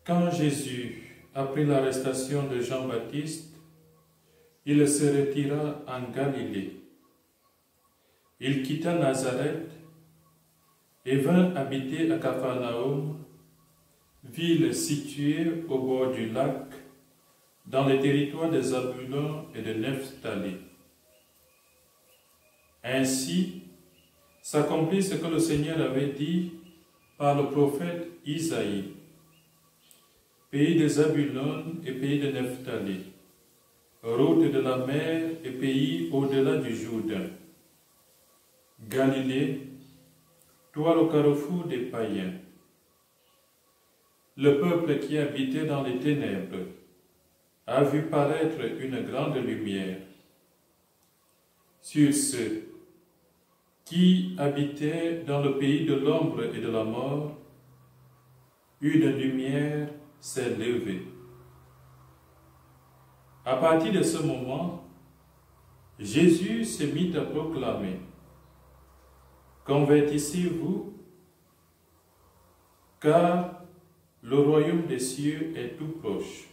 Quand Jésus apprit l'arrestation de Jean-Baptiste, il se retira en Galilée. Il quitta Nazareth et vint habiter à Capharnaüm, ville située au bord du lac, dans les territoires de Zabulon et de Nephtali. Ainsi s'accomplit ce que le Seigneur avait dit par le prophète Isaïe. Pays de Zabulon et pays de Nephtali, route de la mer et pays au-delà du Jourdain. Galilée, toi le carrefour des païens. Le peuple qui habitait dans les ténèbres a vu paraître une grande lumière. Sur ceux qui habitaient dans le pays de l'ombre et de la mort, une lumière s'est levée. À partir de ce moment, Jésus se mit à proclamer: Convertissez-vous, car le royaume des cieux est tout proche.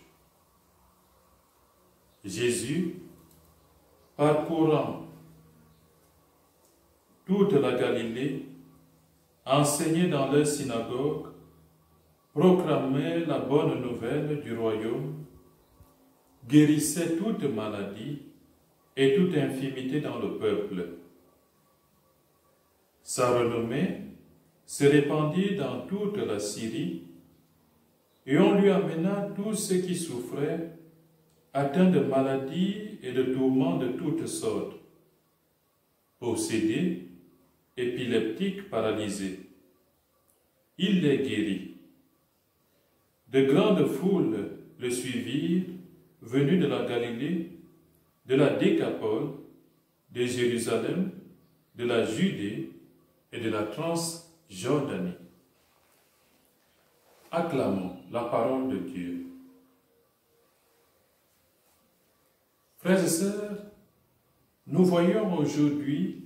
Jésus, parcourant toute la Galilée, enseignait dans leur synagogue, proclamait la bonne nouvelle du royaume, guérissait toute maladie et toute infirmité dans le peuple. Sa renommée se répandit dans toute la Syrie, et on lui amena tous ceux qui souffraient, atteints de maladies et de tourments de toutes sortes, possédés, épileptiques, paralysés. Il les guérit. De grandes foules le suivirent, venus de la Galilée, de la Décapole, de Jérusalem, de la Judée et de la Transjordanie. Acclamons la parole de Dieu. Frères et sœurs, nous voyons aujourd'hui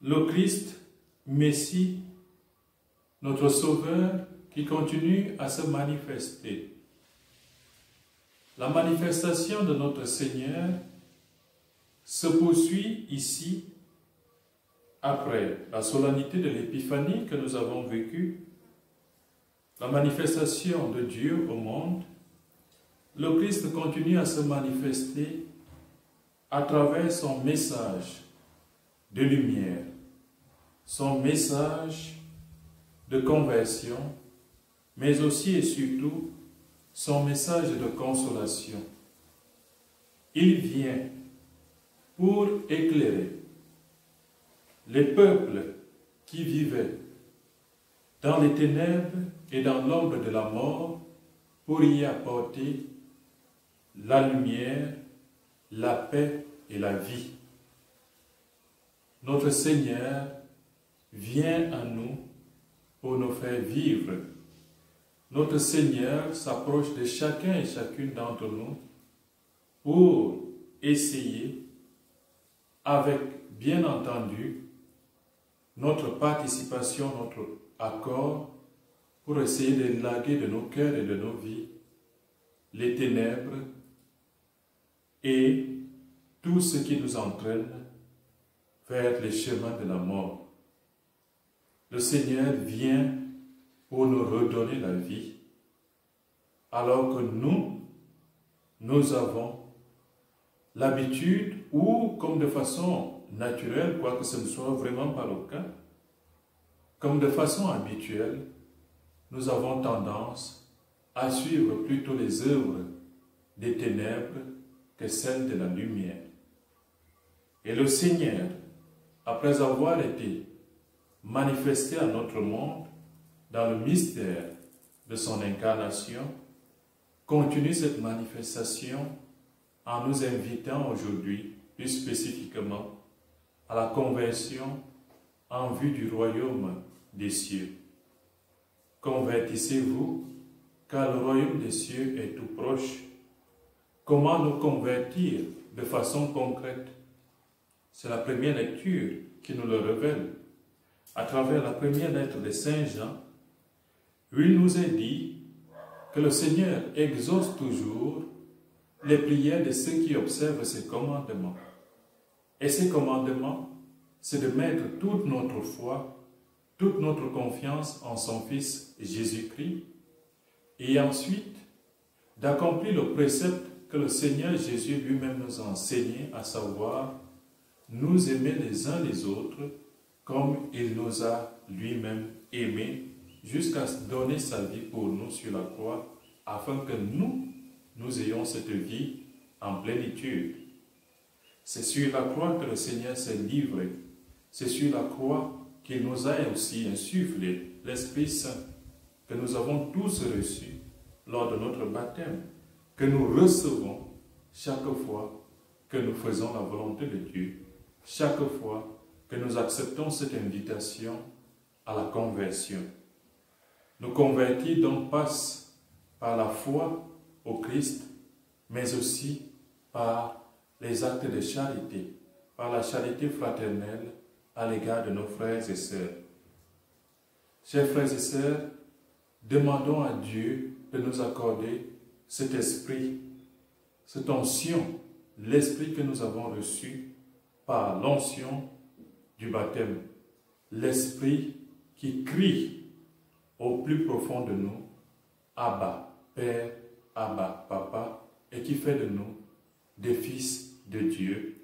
le Christ, Messie, notre Sauveur, qui continue à se manifester. La manifestation de notre Seigneur se poursuit ici, après la solennité de l'Épiphanie que nous avons vécue, la manifestation de Dieu au monde. Le Christ continue à se manifester à travers son message de lumière, son message de conversion, mais aussi et surtout son message de consolation. Il vient pour éclairer les peuples qui vivaient dans les ténèbres et dans l'ombre de la mort, pour y apporter la lumière, la paix et la vie. Notre Seigneur vient à nous pour nous faire vivre. Notre Seigneur s'approche de chacun et chacune d'entre nous pour essayer, avec bien entendu notre participation, notre accord, pour essayer de larguer de nos cœurs et de nos vies les ténèbres et tout ce qui nous entraîne vers les chemins de la mort. Le Seigneur vient pour nous redonner la vie, alors que nous avons l'habitude, ou comme de façon naturelle, quoique ce ne soit vraiment pas le cas, comme de façon habituelle, nous avons tendance à suivre plutôt les œuvres des ténèbres que celles de la lumière. Et le Seigneur, après avoir été manifesté à notre monde dans le mystère de son incarnation, continue cette manifestation en nous invitant aujourd'hui, plus spécifiquement, à la conversion en vue du royaume des cieux. Convertissez-vous, car le royaume des cieux est tout proche. Comment nous convertir de façon concrète? C'est la première lecture qui nous le révèle. À travers la première lettre de Saint Jean, il nous est dit que le Seigneur exauce toujours les prières de ceux qui observent ses commandements. Et ces commandements, c'est de mettre toute notre foi, toute notre confiance en son Fils Jésus-Christ, et ensuite d'accomplir le précepte que le Seigneur Jésus lui-même nous a enseigné, à savoir nous aimer les uns les autres comme il nous a lui-même aimés, jusqu'à donner sa vie pour nous sur la croix, afin que nous ayons cette vie en plénitude. C'est sur la croix que le Seigneur s'est livré. C'est sur la croix qu'il nous a aussi insufflé l'Esprit Saint que nous avons tous reçu lors de notre baptême, que nous recevons chaque fois que nous faisons la volonté de Dieu, chaque fois que nous acceptons cette invitation à la conversion. Nous convertir donc passe par la foi au Christ, mais aussi par les actes de charité, par la charité fraternelle à l'égard de nos frères et sœurs. Chers frères et sœurs, demandons à Dieu de nous accorder cet esprit, cette onction, l'esprit que nous avons reçu par l'onction du baptême, l'esprit qui crie au plus profond de nous, Abba, Père, Abba, Papa, et qui fait de nous des fils de Dieu,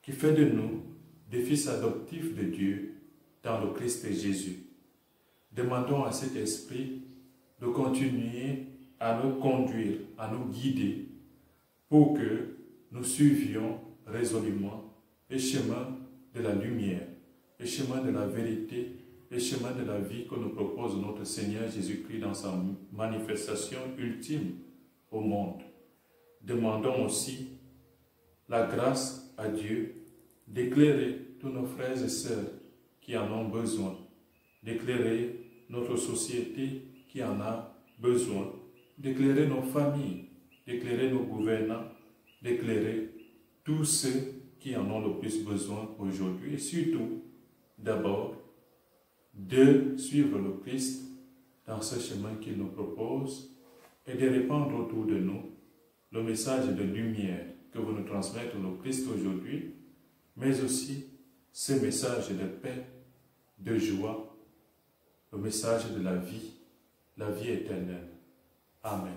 qui fait de nous des fils adoptifs de Dieu dans le Christ Jésus. Demandons à cet esprit de continuer à nous conduire, à nous guider, pour que nous suivions résolument le chemin de la lumière, le chemin de la vérité, le chemin de la vie que nous propose notre Seigneur Jésus-Christ dans sa manifestation ultime au monde. Demandons aussi la grâce à Dieu d'éclairer tous nos frères et sœurs qui en ont besoin, d'éclairer notre société qui en a besoin, d'éclairer nos familles, d'éclairer nos gouvernants, d'éclairer tous ceux qui en ont le plus besoin aujourd'hui, et surtout, d'abord, de suivre le Christ dans ce chemin qu'il nous propose et de répandre autour de nous le message de lumière que veut nous transmettre le Christ aujourd'hui, mais aussi ce message de paix, de joie, le message de la vie éternelle. Amen.